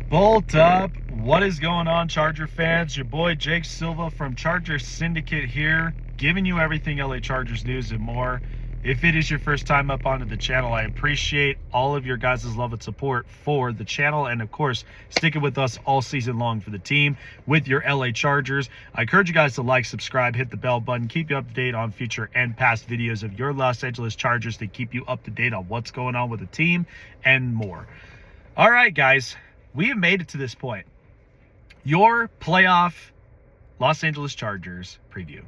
Bolt up. What is going on, Charger fans? Your boy Jake Silva from Chargers Syndicate here, giving you everything LA Chargers news and more. If it is your first time up onto the channel, I appreciate all of your guys' love and support for the channel, and of course, sticking with us all season long for the team with your LA Chargers. I encourage you guys to like, subscribe, hit the bell button, keep you up to date on future and past videos of your Los Angeles Chargers to keep you up to date on what's going on with the team and more. All right, guys. We have made it to this point. Your playoff Los Angeles Chargers preview.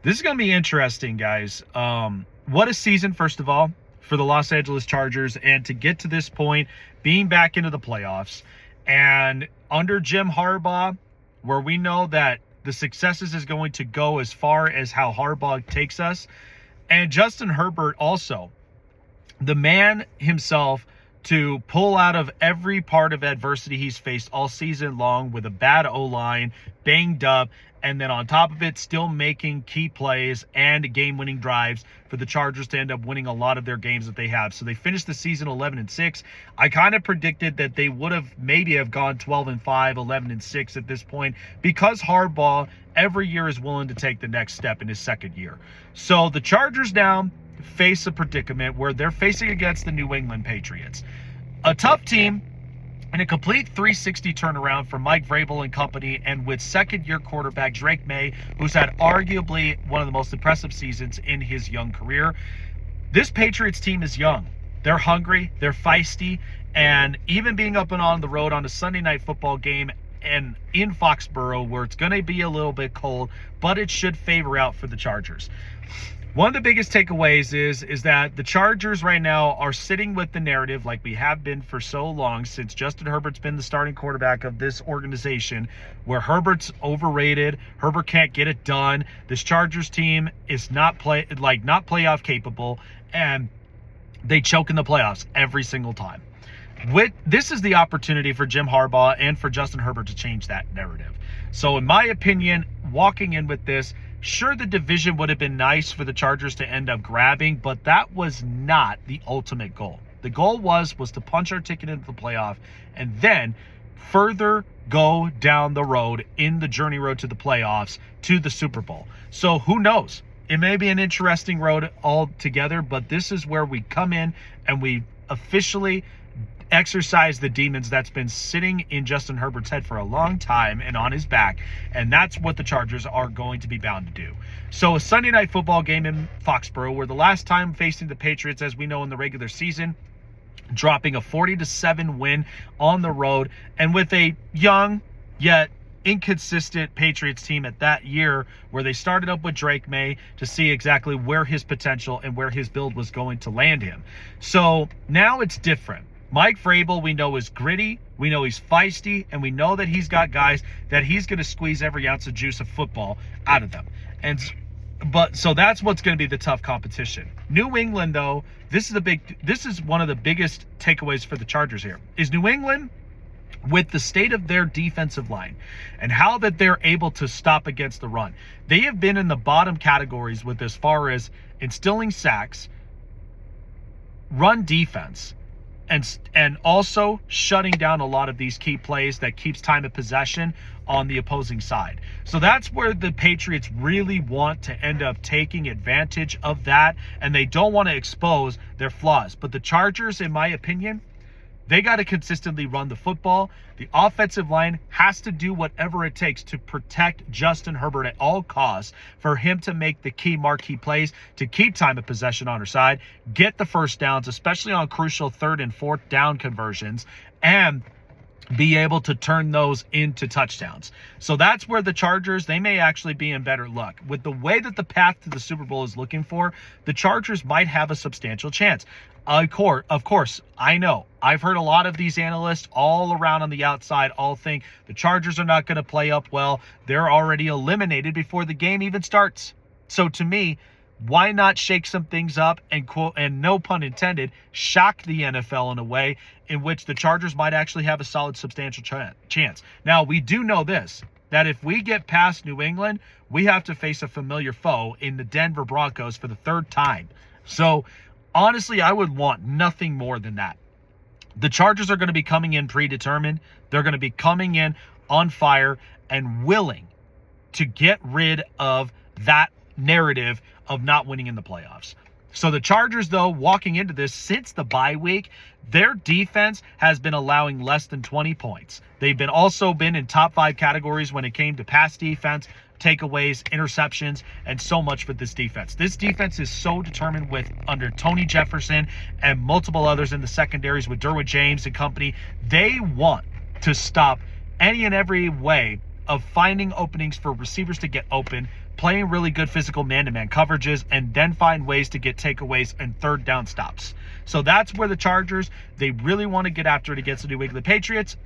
This is going to be interesting, guys. What a season, first of all, for the Los Angeles Chargers. And to get to this point, being back into the playoffs. And under Jim Harbaugh, where we know that the successes is going to go as far as how Harbaugh takes us. And Justin Herbert also. The man himself to pull out of every part of adversity he's faced all season long with a bad O-line, banged up, and then on top of it, still making key plays and game-winning drives for the Chargers to end up winning a lot of their games that they have. So they finished the season 11-6. I kind of predicted that they would have maybe have gone 12-5, 11-6 at this point, because Harbaugh every year is willing to take the next step in his second year. So the Chargers now face a predicament where they're facing against the New England Patriots. A tough team and a complete 360 turnaround for Mike Vrabel and company, and with second-year quarterback Drake May, who's had arguably one of the most impressive seasons in his young career. This Patriots team is young. They're hungry, they're feisty, and even being up and on the road on a Sunday night football game and in Foxborough, where it's going to be a little bit cold, but it should favor out for the Chargers. One of the biggest takeaways is that the Chargers right now are sitting with the narrative, like we have been for so long, since Justin Herbert's been the starting quarterback of this organization, where Herbert's overrated. Herbert can't get it done. This Chargers team is not playoff capable, and they choke in the playoffs every single time. This is the opportunity for Jim Harbaugh and for Justin Herbert to change that narrative. So in my opinion, walking in with this, sure, the division would have been nice for the Chargers to end up grabbing, but that was not the ultimate goal. The goal was to punch our ticket into the playoff and then further go down the road in the journey road to the playoffs to the Super Bowl. So who knows? It may be an interesting road altogether, but this is where we come in and we officially exercise the demons that's been sitting in Justin Herbert's head for a long time and on his back, and that's what the Chargers are going to be bound to do. So a Sunday night football game in Foxborough, where the last time facing the Patriots, as we know in the regular season, dropping a 40-7 win on the road, and with a young yet inconsistent Patriots team at that year, where they started up with Drake May to see exactly where his potential and where his build was going to land him. So now it's different. Mike Vrabel, we know, is gritty, we know he's feisty, and we know that he's got guys that he's going to squeeze every ounce of juice of football out of them. So that's what's going to be the tough competition. New England, though, this is one of the biggest takeaways for the Chargers here. Is New England, with the state of their defensive line and how that they're able to stop against the run, they have been in the bottom categories with as far as instilling sacks, run defense, and also shutting down a lot of these key plays that keeps time of possession on the opposing side. So that's where the Patriots really want to end up taking advantage of that, and they don't want to expose their flaws. But the Chargers, in my opinion, they got to consistently run the football. The offensive line has to do whatever it takes to protect Justin Herbert at all costs for him to make the key marquee plays, to keep time of possession on our side, get the first downs, especially on crucial third and fourth down conversions, and be able to turn those into touchdowns. So that's where the Chargers, they may actually be in better luck. With the way that the path to the Super Bowl is looking for, the Chargers might have a substantial chance. Of course, I know. I've heard a lot of these analysts all around on the outside all think the Chargers are not going to play up well. They're already eliminated before the game even starts. So to me, why not shake some things up and, quote, and no pun intended, shock the NFL in a way in which the Chargers might actually have a solid, substantial chance. Now, we do know this, that if we get past New England, we have to face a familiar foe in the Denver Broncos for the third time. So honestly, I would want nothing more than that. The Chargers are going to be coming in predetermined. They're going to be coming in on fire and willing to get rid of that narrative of not winning in the playoffs. So the Chargers, though, walking into this, since the bye week, their defense has been allowing less than 20 points. They've also been in top 5 categories when it came to pass defense, takeaways, interceptions, and so much for this defense. This defense is so determined under Tony Jefferson and multiple others in the secondaries with Derwin James and company. They want to stop any and every way of finding openings for receivers to get open, playing really good physical man-to-man coverages, and then find ways to get takeaways and third down stops. So that's where the Chargers, they really want to get after it against the New England Patriots.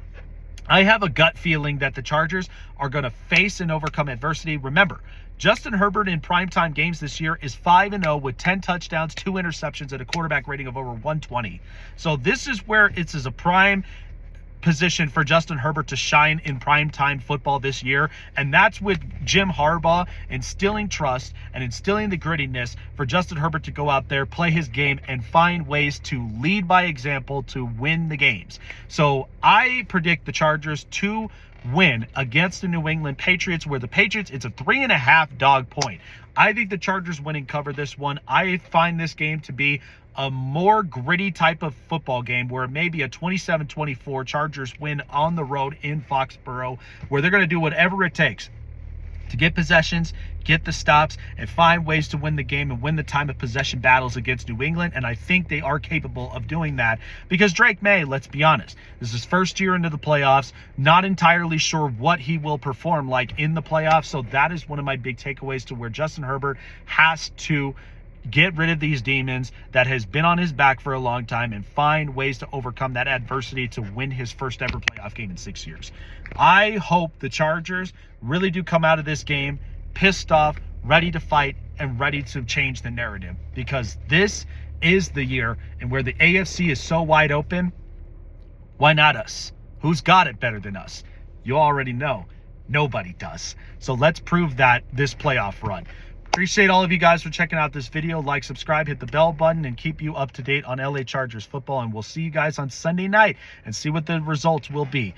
I have a gut feeling that the Chargers are going to face and overcome adversity. Remember, Justin Herbert in primetime games this year is 5-0 with 10 touchdowns, 2 interceptions, and a quarterback rating of over 120. So this is where it's a prime position for Justin Herbert to shine in primetime football this year, and that's with Jim Harbaugh instilling trust and instilling the grittiness for Justin Herbert to go out there, play his game, and find ways to lead by example to win the games. So I predict the Chargers to win against the New England Patriots, where the Patriots, it's a 3.5 dog point. I think the Chargers win and cover this one. I find this game to be a more gritty type of football game where maybe a 27-24 Chargers win on the road in Foxborough, where they're going to do whatever it takes to get possessions, get the stops, and find ways to win the game and win the time of possession battles against New England. And I think they are capable of doing that because Drake May, let's be honest, this is his first year into the playoffs, not entirely sure what he will perform like in the playoffs. So that is one of my big takeaways to where Justin Herbert has to get rid of these demons that has been on his back for a long time and find ways to overcome that adversity to win his first ever playoff game in 6 years. I hope the Chargers really do come out of this game pissed off, ready to fight, and ready to change the narrative, because this is the year, and where the AFC is so wide open, why not us? Who's got it better than us? You already know. Nobody does. So let's prove that this playoff run. Appreciate all of you guys for checking out this video. Like, subscribe, hit the bell button, and keep you up to date on LA Chargers football. And we'll see you guys on Sunday night and see what the results will be.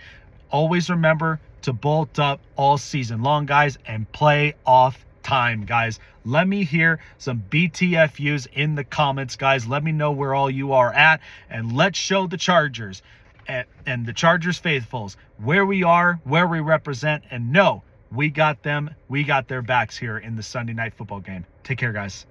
Always remember to bolt up all season long, guys, and play off time, guys. Let me hear some BTFUs in the comments, guys. Let me know where all you are at, and let's show the Chargers and the Chargers faithfuls where we are, where we represent, and know we got them. We got their backs here in the Sunday night football game. Take care, guys.